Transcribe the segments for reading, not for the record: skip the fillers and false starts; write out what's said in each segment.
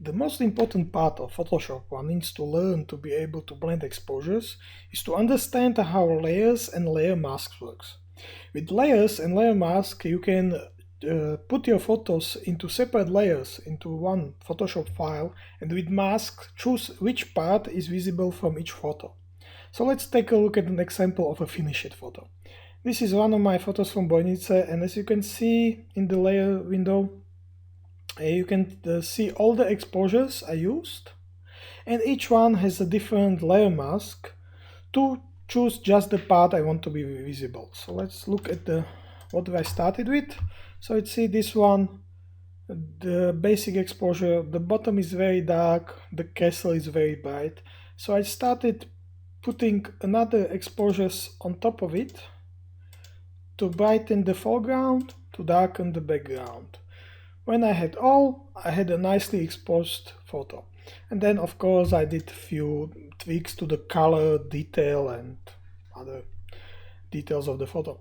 The most important part of Photoshop one needs to learn to be able to blend exposures is to understand how layers and layer masks works. With layers and layer mask you can put your photos into separate layers into one Photoshop file, and with mask choose which part is visible from each photo. So let's take a look at an example of a finished photo. This is one of my photos from Bojnice, and as you can see in the layer window, you can see all the exposures I used, and each one has a different layer mask to choose just the part I want to be visible. So let's look at what I started with. So let's see this one, the basic exposure, the bottom is very dark, the castle is very bright. So I started putting another exposures on top of it to brighten the foreground, to darken the background. When I had all, I had a nicely exposed photo. And then of course I did a few tweaks to the color, detail and other details of the photo.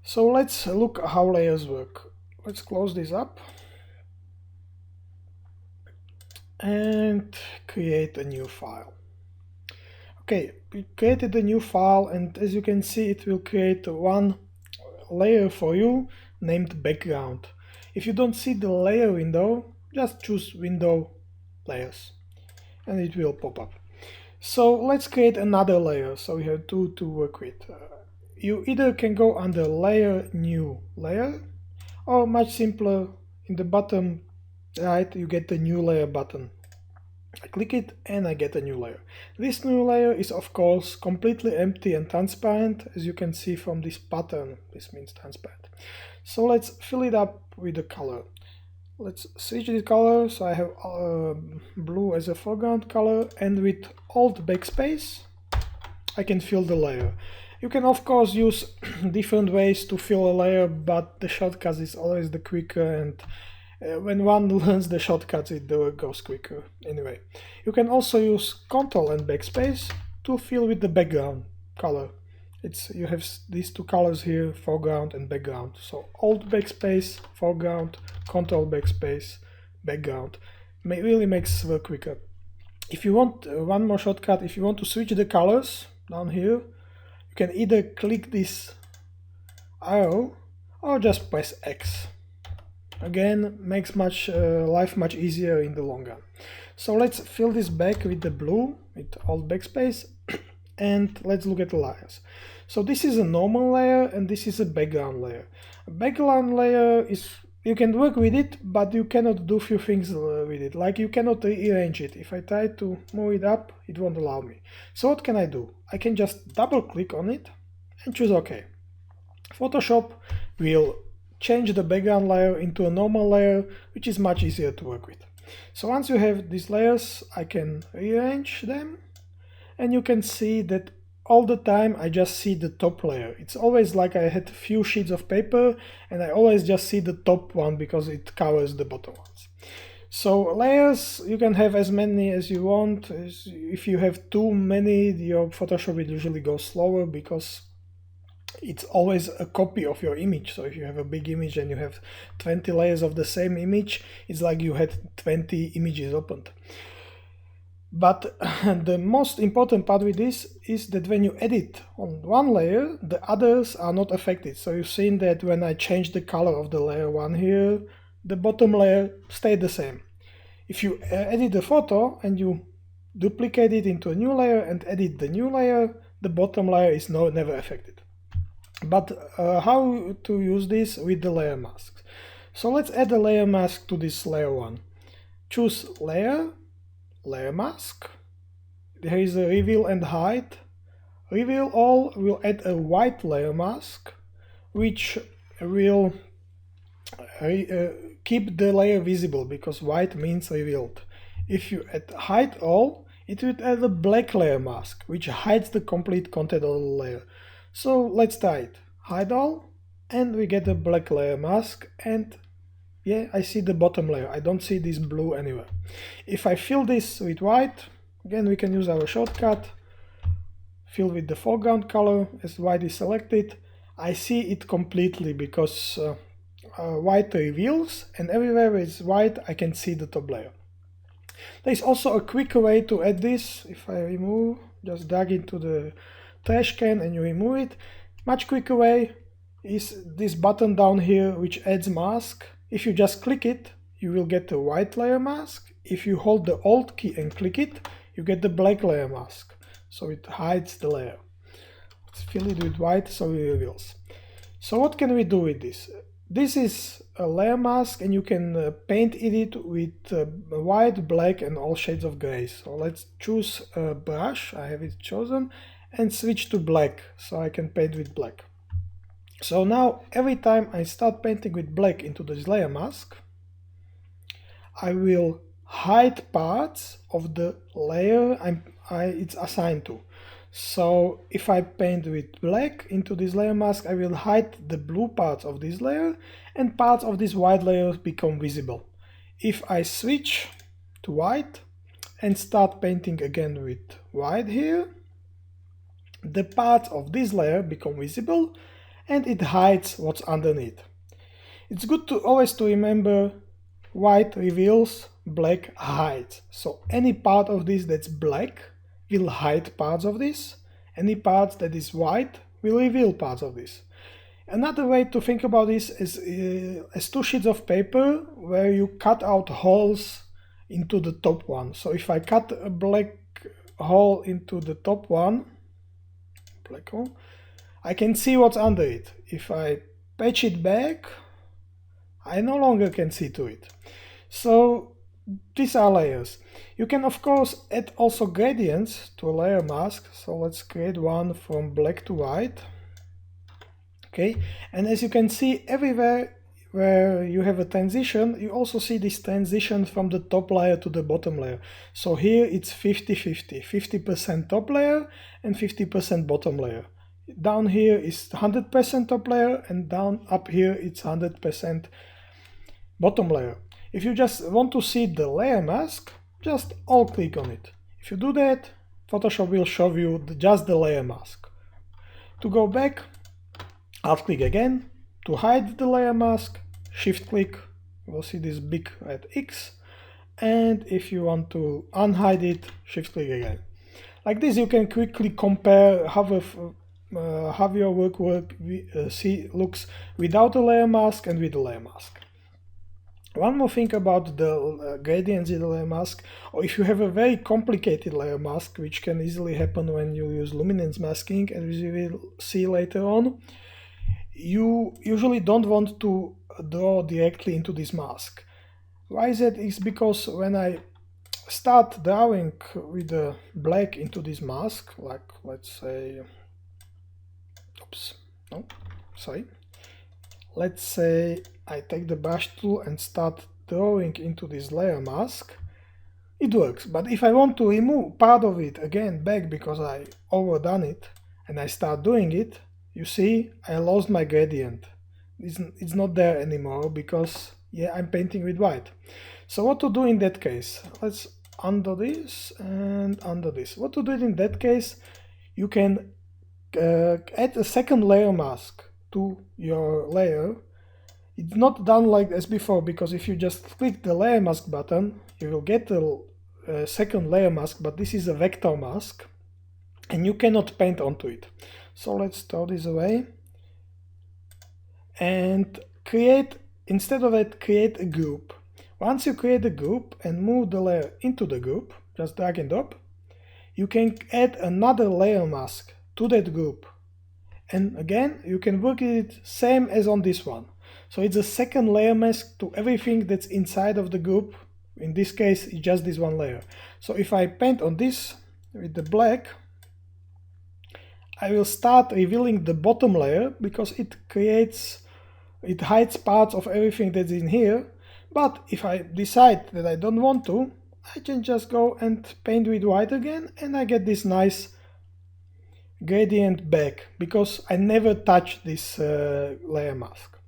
So let's look how layers work. Let's close this up and create a new file. Okay, we created a new file, and as you can see it will create one layer for you named background. If you don't see the layer window, just choose window layers and it will pop up. So let's create another layer. So we have two to work with. You either can go under layer, new layer, or much simpler, in the bottom right you get the new layer button. I click it and I get a new layer. This new layer is of course completely empty and transparent, as you can see from this pattern. This means transparent. So let's fill it up with the color. Let's switch the color, so I have blue as a foreground color, and with Alt Backspace I can fill the layer. You can of course use different ways to fill a layer, but the shortcut is always the quicker, and when one learns the shortcuts it goes quicker. Anyway, you can also use Ctrl and Backspace to fill with the background color. You have these two colors here, foreground and background. So Alt Backspace, foreground, Ctrl Backspace, background. Really makes work quicker. If you want one more shortcut, if you want to switch the colors down here, you can either click this arrow or just press X. Again, makes life much easier in the long run. So let's fill this back with the blue, with Alt Backspace, and let's look at the layers. So this is a normal layer and this is a background layer. A background layer is, you can work with it, but you cannot do few things with it, like you cannot rearrange it. If I try to move it up, it won't allow me. So what can I do? I can just double click on it and choose OK. Photoshop will change the background layer into a normal layer, which is much easier to work with. So once you have these layers, I can rearrange them, and you can see that all the time I just see the top layer. It's always like I had a few sheets of paper and I always just see the top one because it covers the bottom ones. So layers, you can have as many as you want. If you have too many, your Photoshop will usually go slower because it's always a copy of your image. So if you have a big image and you have 20 layers of the same image, it's like you had 20 images opened. But the most important part with this is that when you edit on one layer, the others are not affected. So you've seen that when I change the color of the layer 1 here, the bottom layer stayed the same. If you edit the photo and you duplicate it into a new layer and edit the new layer, the bottom layer is never affected. But how to use this with the layer masks? So let's add a layer mask to this layer 1. Choose layer, layer mask. There is a reveal and hide. Reveal all will add a white layer mask, which will keep the layer visible because white means revealed. If you add hide all, it will add a black layer mask, which hides the complete content of the layer. So let's try it. Hide all, and we get a black layer mask, and yeah, I see the bottom layer. I don't see this blue anywhere. If I fill this with white, again we can use our shortcut, fill with the foreground color as white is selected. I see it completely because white reveals, and everywhere it's white I can see the top layer. There's also a quicker way to add this. If I remove, just drag into the trash can and you remove it. Much quicker way is this button down here which adds mask. If you just click it, you will get a white layer mask. If you hold the Alt key and click it, you get the black layer mask. So it hides the layer. Let's fill it with white so it reveals. So what can we do with this? This is a layer mask and you can paint it with white, black and all shades of gray. So let's choose a brush, I have it chosen, and switch to black so I can paint with black. So now every time I start painting with black into this layer mask, I will hide parts of the layer it's assigned to. So if I paint with black into this layer mask, I will hide the blue parts of this layer and parts of this white layer become visible. If I switch to white and start painting again with white here, the parts of this layer become visible and it hides what's underneath. It's good to always remember white reveals, black hides. So any part of this that's black will hide parts of this. Any part that is white will reveal parts of this. Another way to think about this is as two sheets of paper where you cut out holes into the top one. So if I cut a black hole into the top one, black hole, I can see what's under it. If I patch it back, I no longer can see to it. So these are layers. You can of course add also gradients to a layer mask. So let's create one from black to white. Okay, and as you can see, everywhere where you have a transition, you also see this transition from the top layer to the bottom layer. So here it's 50-50, 50% top layer and 50% bottom layer. Down here is 100% top layer and down up here it's 100% bottom layer. If you just want to see the layer mask, just alt click on it. If you do that, Photoshop will show you just the layer mask. To go back, alt click again. To hide the layer mask, shift click, you will see this big red X. And if you want to unhide it, shift click again. Like this you can quickly compare how your work looks without a layer mask and with a layer mask. One more thing about the gradients in the layer mask, or if you have a very complicated layer mask, which can easily happen when you use luminance masking, as we will see later on, you usually don't want to draw directly into this mask. Why is that? It's because when I start drawing with the black into this mask, like let's say, let's say I take the brush tool and start drawing into this layer mask, it works. But if I want to remove part of it again back because I overdone it and I start doing it, you see I lost my gradient. It's not there anymore because I'm painting with white. So what to do in that case? Let's undo this and undo this. What to do in that case? You can add a second layer mask to your layer. It's not done like as before, because if you just click the layer mask button, you will get the second layer mask, but this is a vector mask and you cannot paint onto it. So let's throw this away and instead of that, create a group. Once you create a group and move the layer into the group, just drag and drop, you can add another layer mask to that group. And again, you can work it same as on this one. So it's a second layer mask to everything that's inside of the group. In this case, it's just this one layer. So if I paint on this with the black, I will start revealing the bottom layer because it hides parts of everything that's in here. But if I decide that I don't want to, I can just go and paint with white again and I get this nice gradient back because I never touch this layer mask.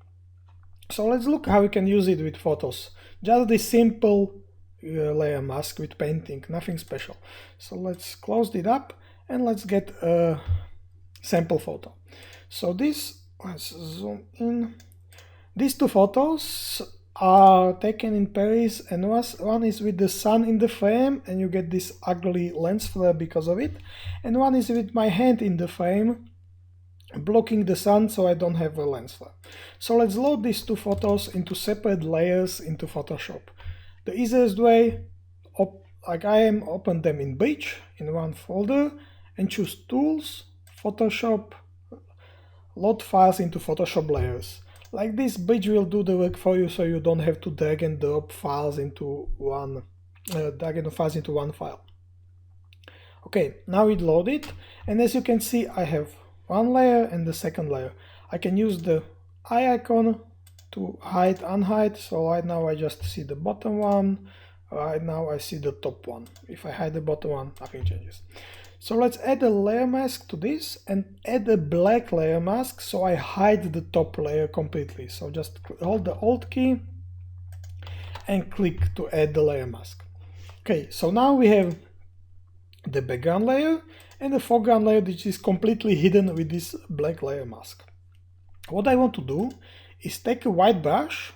So let's look how we can use it with photos. Just this simple layer mask with painting, nothing special. So let's close it up and let's get a sample photo. So let's zoom in. These two photos are taken in Paris, and one is with the sun in the frame and you get this ugly lens flare because of it, and one is with my hand in the frame blocking the sun so I don't have a lens flare. So let's load these two photos into separate layers into Photoshop. The easiest way, like I am, open them in Bridge in one folder and choose Tools, Photoshop, load files into Photoshop layers. Like this, Bridge will do the work for you, so you don't have to drag and drop files into one file. Okay, now it loaded, and as you can see, I have one layer and the second layer. I can use the eye icon to hide, unhide. So right now I just see the bottom one. Right now I see the top one. If I hide the bottom one, nothing changes. So let's add a layer mask to this and add a black layer mask so I hide the top layer completely. So just hold the Alt key and click to add the layer mask. Okay, so now we have the background layer and the foreground layer, which is completely hidden with this black layer mask. What I want to do is take a white brush,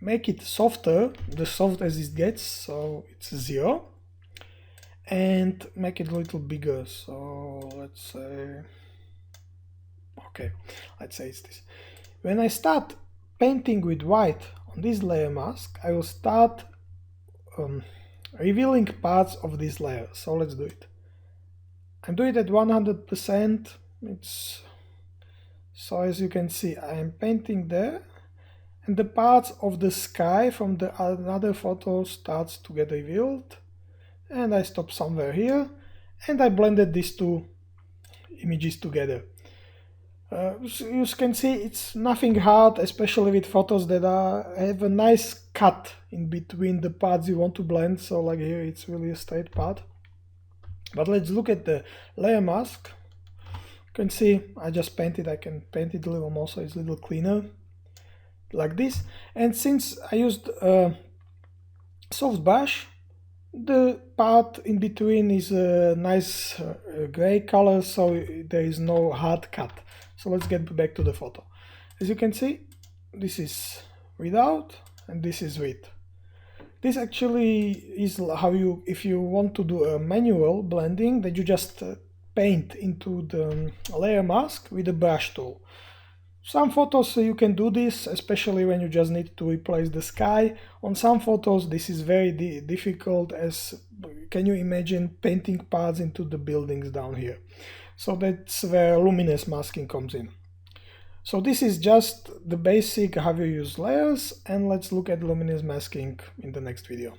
make it softer, the soft as it gets, so it's 0, and make it a little bigger. So let's say, okay, let's say it's this. When I start painting with white on this layer mask, I will start revealing parts of this layer. So let's do it. I'm doing it at 100%. So as you can see, I am painting there, and the parts of the sky from the another photo starts to get revealed. And I stop somewhere here, and I blended these two images together. So you can see it's nothing hard, especially with photos that have a nice cut in between the parts you want to blend. So like here, it's really a straight part. But let's look at the layer mask. You can see I just painted. I can paint it a little more so it's a little cleaner, like this. And since I used a soft brush, the part in between is a nice gray color, so there is no hard cut. So let's get back to the photo. As you can see, this is without and this is with. This actually is how you, if you want to do a manual blending, that you just paint into the layer mask with the brush tool. Some photos you can do this, especially when you just need to replace the sky. On some photos this is very difficult, as can you imagine painting parts into the buildings down here. So that's where luminance masking comes in. So this is just the basic how you use layers, and let's look at luminance masking in the next video.